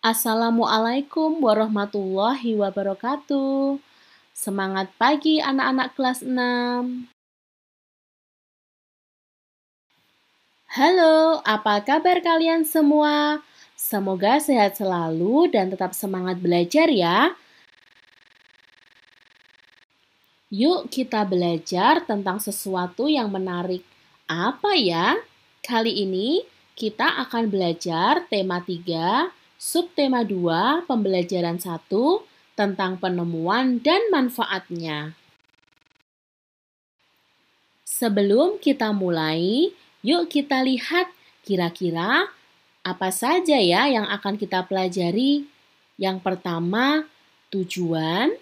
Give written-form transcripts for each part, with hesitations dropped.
Assalamualaikum warahmatullahi wabarakatuh. Semangat pagi anak-anak kelas 6. Halo, apa kabar kalian semua? Semoga sehat selalu dan tetap semangat belajar ya. Yuk kita belajar tentang sesuatu yang menarik. Apa ya? Kali ini kita akan belajar tema 3, subtema 2, pembelajaran 1 tentang penemuan dan manfaatnya. Sebelum kita mulai, yuk kita lihat kira-kira apa saja ya yang akan kita pelajari. Yang pertama, tujuan.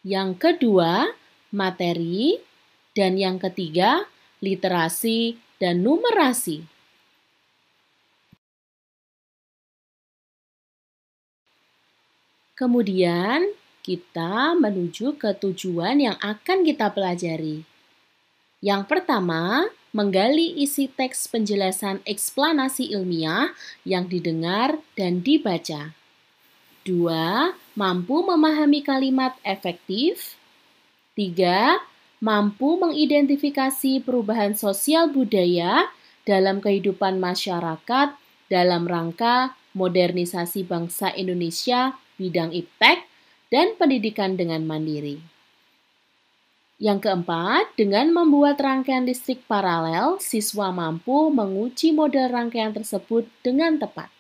Yang kedua, materi. Dan yang ketiga, literasi dan numerasi. Kemudian, kita menuju ke tujuan yang akan kita pelajari. Yang pertama, menggali isi teks penjelasan eksplanasi ilmiah yang didengar dan dibaca. 2. Mampu memahami kalimat efektif. 3. Mampu mengidentifikasi perubahan sosial budaya dalam kehidupan masyarakat dalam rangka modernisasi bangsa Indonesia bidang iptek dan pendidikan dengan mandiri. Yang keempat, dengan membuat rangkaian listrik paralel, siswa mampu menguji model rangkaian tersebut dengan tepat.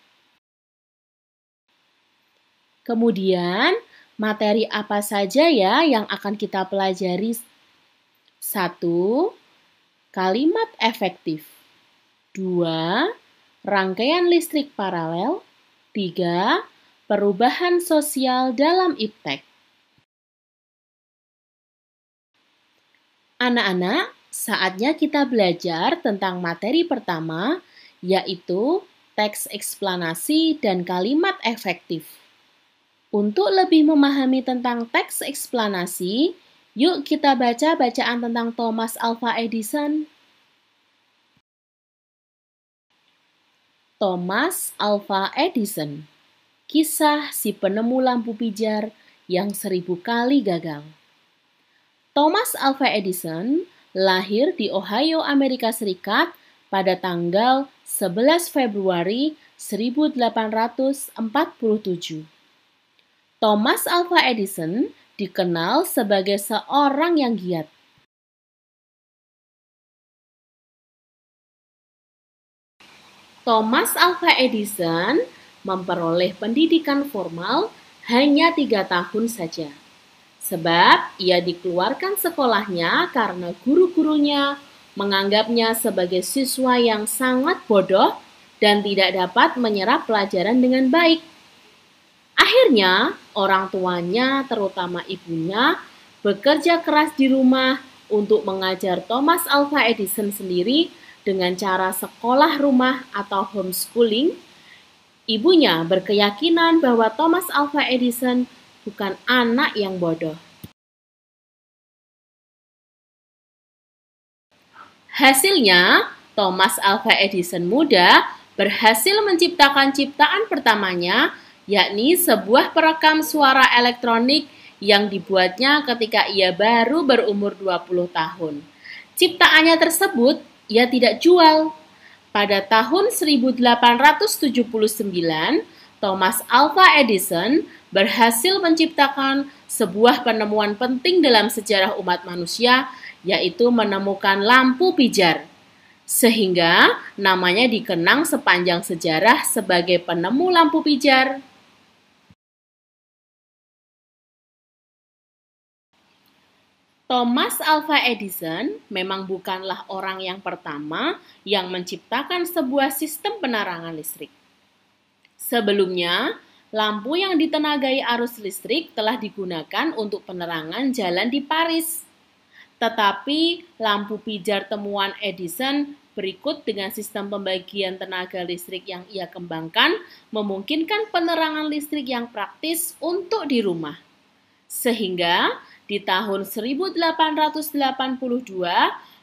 Kemudian, materi apa saja ya yang akan kita pelajari? 1. Kalimat efektif. 2. Rangkaian listrik paralel. 3. Perubahan sosial dalam iptek. Anak-anak, saatnya kita belajar tentang materi pertama, yaitu teks eksplanasi dan kalimat efektif. Untuk lebih memahami tentang teks eksplanasi, yuk kita baca bacaan tentang Thomas Alva Edison. Thomas Alva Edison, kisah si penemu lampu pijar yang 1000 kali gagal. Thomas Alva Edison lahir di Ohio, Amerika Serikat pada tanggal 11 Februari 1847. Thomas Alva Edison dikenal sebagai seorang yang giat. Thomas Alva Edison memperoleh pendidikan formal hanya 3 tahun saja. Sebab ia dikeluarkan sekolahnya karena guru-gurunya menganggapnya sebagai siswa yang sangat bodoh dan tidak dapat menyerap pelajaran dengan baik. Akhirnya, orang tuanya, terutama ibunya, bekerja keras di rumah untuk mengajar Thomas Alva Edison sendiri dengan cara sekolah rumah atau homeschooling. Ibunya berkeyakinan bahwa Thomas Alva Edison bukan anak yang bodoh. Hasilnya, Thomas Alva Edison muda berhasil menciptakan ciptaan pertamanya, yakni sebuah perekam suara elektronik yang dibuatnya ketika ia baru berumur 20 tahun. Ciptaannya tersebut ia tidak jual. Pada tahun 1879, Thomas Alva Edison berhasil menciptakan sebuah penemuan penting dalam sejarah umat manusia, yaitu menemukan lampu pijar. Sehingga namanya dikenang sepanjang sejarah sebagai penemu lampu pijar. Thomas Alva Edison memang bukanlah orang yang pertama yang menciptakan sebuah sistem penerangan listrik. Sebelumnya, lampu yang ditenagai arus listrik telah digunakan untuk penerangan jalan di Paris. Tetapi lampu pijar temuan Edison berikut dengan sistem pembagian tenaga listrik yang ia kembangkan memungkinkan penerangan listrik yang praktis untuk di rumah. Sehingga di tahun 1882,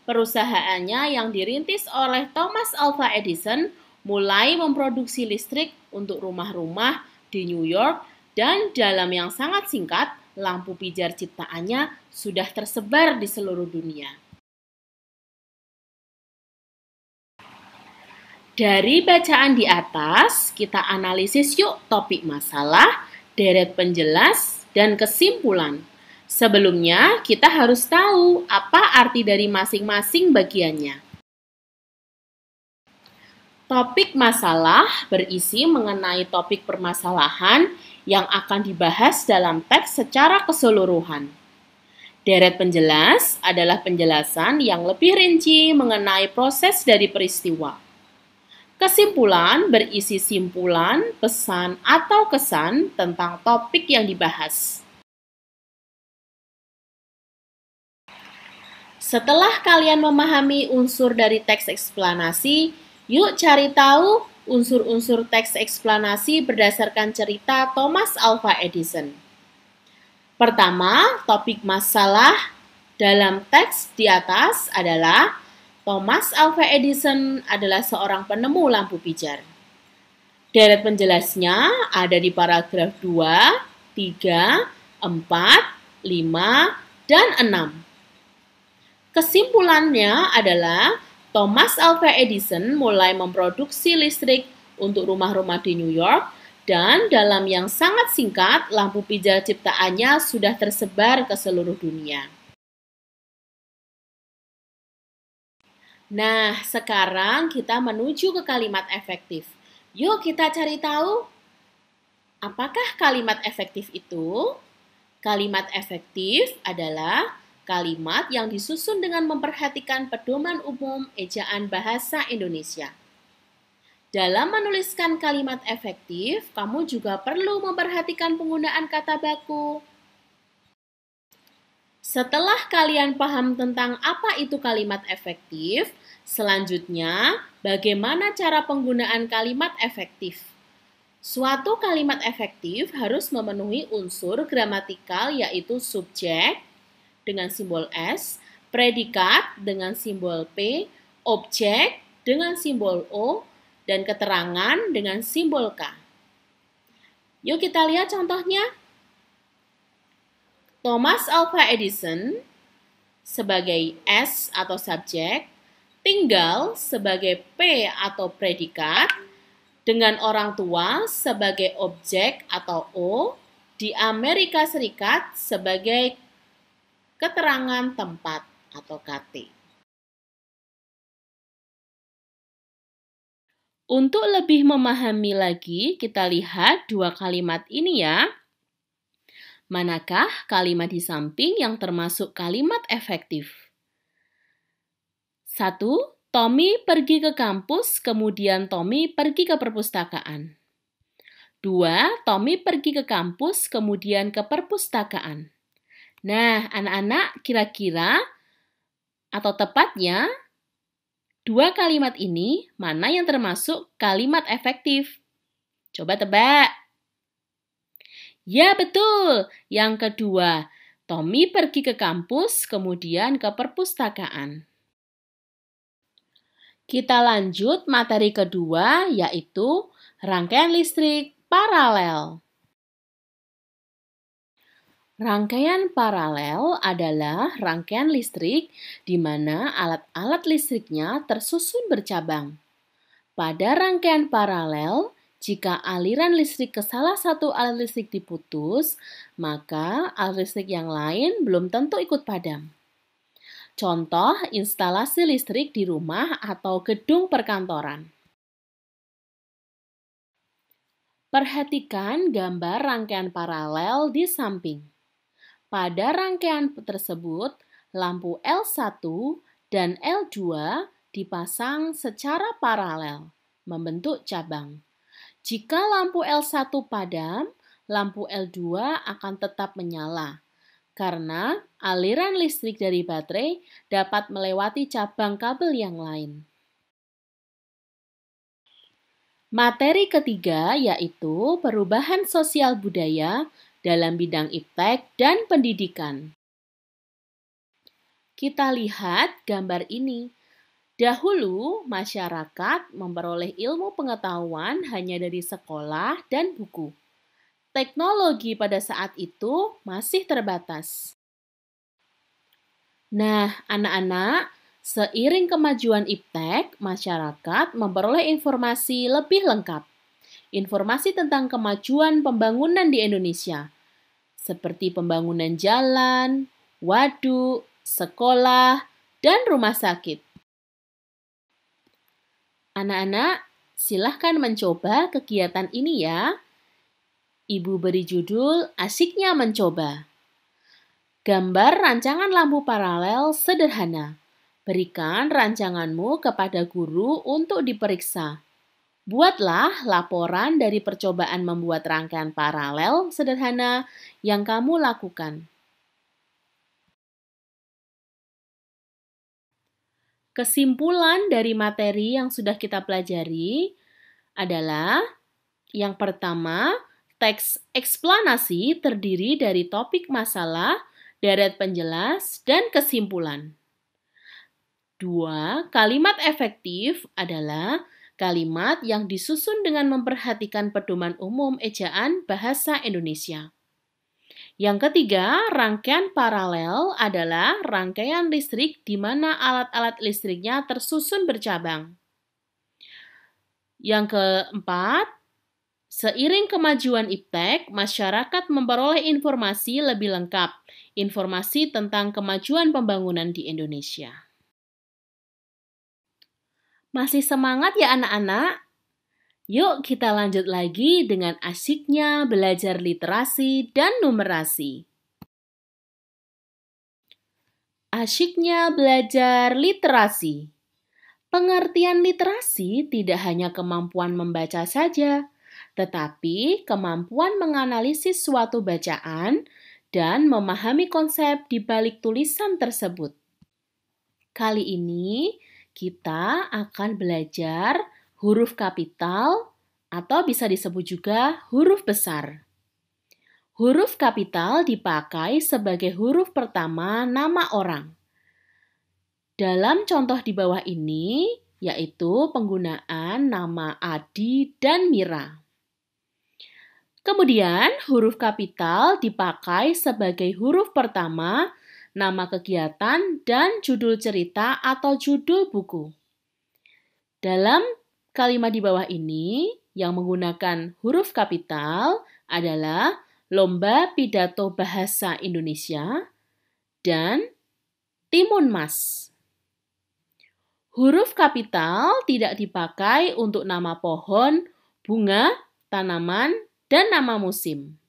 perusahaannya yang dirintis oleh Thomas Alva Edison mulai memproduksi listrik untuk rumah-rumah di New York, dan dalam yang sangat singkat, lampu pijar ciptaannya sudah tersebar di seluruh dunia. Dari bacaan di atas, kita analisis yuk topik masalah, deret penjelas, dan kesimpulan. Sebelumnya, kita harus tahu apa arti dari masing-masing bagiannya. Topik masalah berisi mengenai topik permasalahan yang akan dibahas dalam teks secara keseluruhan. Deret penjelas adalah penjelasan yang lebih rinci mengenai proses dari peristiwa. Kesimpulan berisi simpulan, pesan, atau kesan tentang topik yang dibahas. Setelah kalian memahami unsur dari teks eksplanasi, yuk cari tahu unsur-unsur teks eksplanasi berdasarkan cerita Thomas Alva Edison. Pertama, topik masalah dalam teks di atas adalah Thomas Alva Edison adalah seorang penemu lampu pijar. Deret penjelasnya ada di paragraf 2, 3, 4, 5, dan 6. Kesimpulannya adalah Thomas Alva Edison mulai memproduksi listrik untuk rumah-rumah di New York dan dalam yang sangat singkat lampu pijar ciptaannya sudah tersebar ke seluruh dunia. Nah, sekarang kita menuju ke kalimat efektif. Yuk kita cari tahu, apakah kalimat efektif itu? Kalimat efektif adalah kalimat yang disusun dengan memperhatikan pedoman umum ejaan bahasa Indonesia. Dalam menuliskan kalimat efektif, kamu juga perlu memperhatikan penggunaan kata baku. Setelah kalian paham tentang apa itu kalimat efektif, selanjutnya bagaimana cara penggunaan kalimat efektif. Suatu kalimat efektif harus memenuhi unsur gramatikal yaitu subjek dengan simbol S, predikat dengan simbol P, objek dengan simbol O, dan keterangan dengan simbol K. Yuk kita lihat contohnya. Thomas Alva Edison sebagai S atau subjek, tinggal sebagai P atau predikat, dengan orang tua sebagai objek atau O, di Amerika Serikat sebagai keterangan tempat atau KT. Untuk lebih memahami lagi, kita lihat dua kalimat ini ya. Manakah kalimat di samping yang termasuk kalimat efektif? 1. Tommy pergi ke kampus, kemudian Tommy pergi ke perpustakaan. 2. Tommy pergi ke kampus, kemudian ke perpustakaan. Nah, anak-anak kira-kira atau tepatnya dua kalimat ini mana yang termasuk kalimat efektif? Coba tebak. Ya, betul. Yang kedua, Tommy pergi ke kampus, kemudian ke perpustakaan. Kita lanjut materi kedua, yaitu rangkaian listrik paralel. Rangkaian paralel adalah rangkaian listrik di mana alat-alat listriknya tersusun bercabang. Pada rangkaian paralel, jika aliran listrik ke salah satu alat listrik diputus, maka alat listrik yang lain belum tentu ikut padam. Contoh instalasi listrik di rumah atau gedung perkantoran. Perhatikan gambar rangkaian paralel di samping. Pada rangkaian tersebut, lampu L1 dan L2 dipasang secara paralel, membentuk cabang. Jika lampu L1 padam, lampu L2 akan tetap menyala, karena aliran listrik dari baterai dapat melewati cabang kabel yang lain. Materi ketiga yaitu perubahan sosial budaya dalam bidang iptek dan pendidikan. Kita lihat gambar ini. Dahulu, masyarakat memperoleh ilmu pengetahuan hanya dari sekolah dan buku. teknologi pada saat itu masih terbatas. Nah, anak-anak, seiring kemajuan iptek, masyarakat memperoleh informasi lebih lengkap. Informasi tentang kemajuan pembangunan di Indonesia, seperti pembangunan jalan, waduk, sekolah, dan rumah sakit. Anak-anak, silahkan mencoba kegiatan ini ya. Ibu beri judul Asyiknya Mencoba. Gambar rancangan lampu paralel sederhana. Berikan rancanganmu kepada guru untuk diperiksa. Buatlah laporan dari percobaan membuat rangkaian paralel sederhana yang kamu lakukan. Kesimpulan dari materi yang sudah kita pelajari adalah yang pertama, teks eksplanasi terdiri dari topik masalah, deret penjelas, dan kesimpulan. 2. Kalimat efektif adalah kalimat yang disusun dengan memperhatikan pedoman umum ejaan bahasa Indonesia. Yang ketiga, rangkaian paralel adalah rangkaian listrik di mana alat-alat listriknya tersusun bercabang. Yang keempat, seiring kemajuan iptek, masyarakat memperoleh informasi lebih lengkap, informasi tentang kemajuan pembangunan di Indonesia. Masih semangat ya anak-anak? Yuk kita lanjut lagi dengan asyiknya belajar literasi dan numerasi. Asyiknya belajar literasi. Pengertian literasi tidak hanya kemampuan membaca saja, tetapi kemampuan menganalisis suatu bacaan dan memahami konsep di balik tulisan tersebut. Kali ini, kita akan belajar huruf kapital atau bisa disebut juga huruf besar. Huruf kapital dipakai sebagai huruf pertama nama orang. Dalam contoh di bawah ini, yaitu penggunaan nama Adi dan Mira. Kemudian, huruf kapital dipakai sebagai huruf pertama nama kegiatan, dan judul cerita atau judul buku. Dalam kalimat di bawah ini, yang menggunakan huruf kapital adalah Lomba Pidato Bahasa Indonesia dan Timun Mas. Huruf kapital tidak dipakai untuk nama pohon, bunga, tanaman, dan nama musim.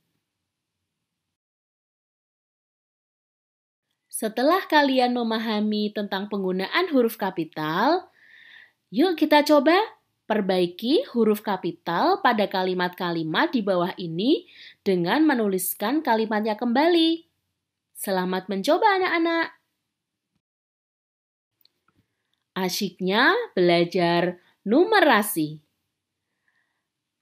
Setelah kalian memahami tentang penggunaan huruf kapital, yuk kita coba perbaiki huruf kapital pada kalimat-kalimat di bawah ini dengan menuliskan kalimatnya kembali. Selamat mencoba anak-anak. Asyiknya belajar numerasi.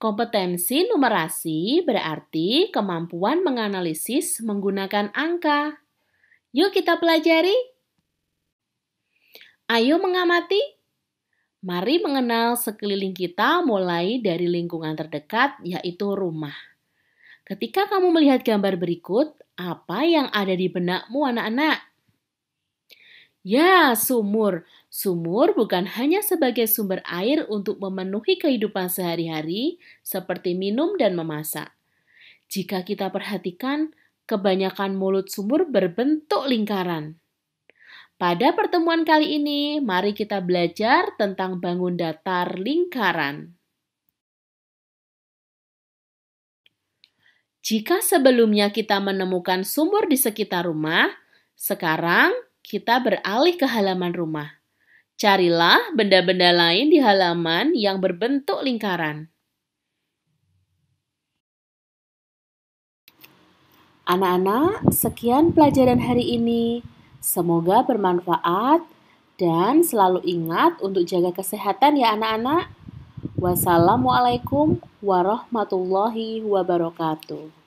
Kompetensi numerasi berarti kemampuan menganalisis menggunakan angka. Yuk kita pelajari. Ayo mengamati. Mari mengenal sekeliling kita mulai dari lingkungan terdekat, yaitu rumah. Ketika kamu melihat gambar berikut, apa yang ada di benakmu anak-anak? Ya, sumur. Sumur bukan hanya sebagai sumber air untuk memenuhi kehidupan sehari-hari, seperti minum dan memasak. Jika kita perhatikan, kebanyakan mulut sumur berbentuk lingkaran. Pada pertemuan kali ini, mari kita belajar tentang bangun datar lingkaran. Jika sebelumnya kita menemukan sumur di sekitar rumah, sekarang kita beralih ke halaman rumah. Carilah benda-benda lain di halaman yang berbentuk lingkaran. Anak-anak, sekian pelajaran hari ini. Semoga bermanfaat dan selalu ingat untuk jaga kesehatan ya anak-anak. Wassalamualaikum warahmatullahi wabarakatuh.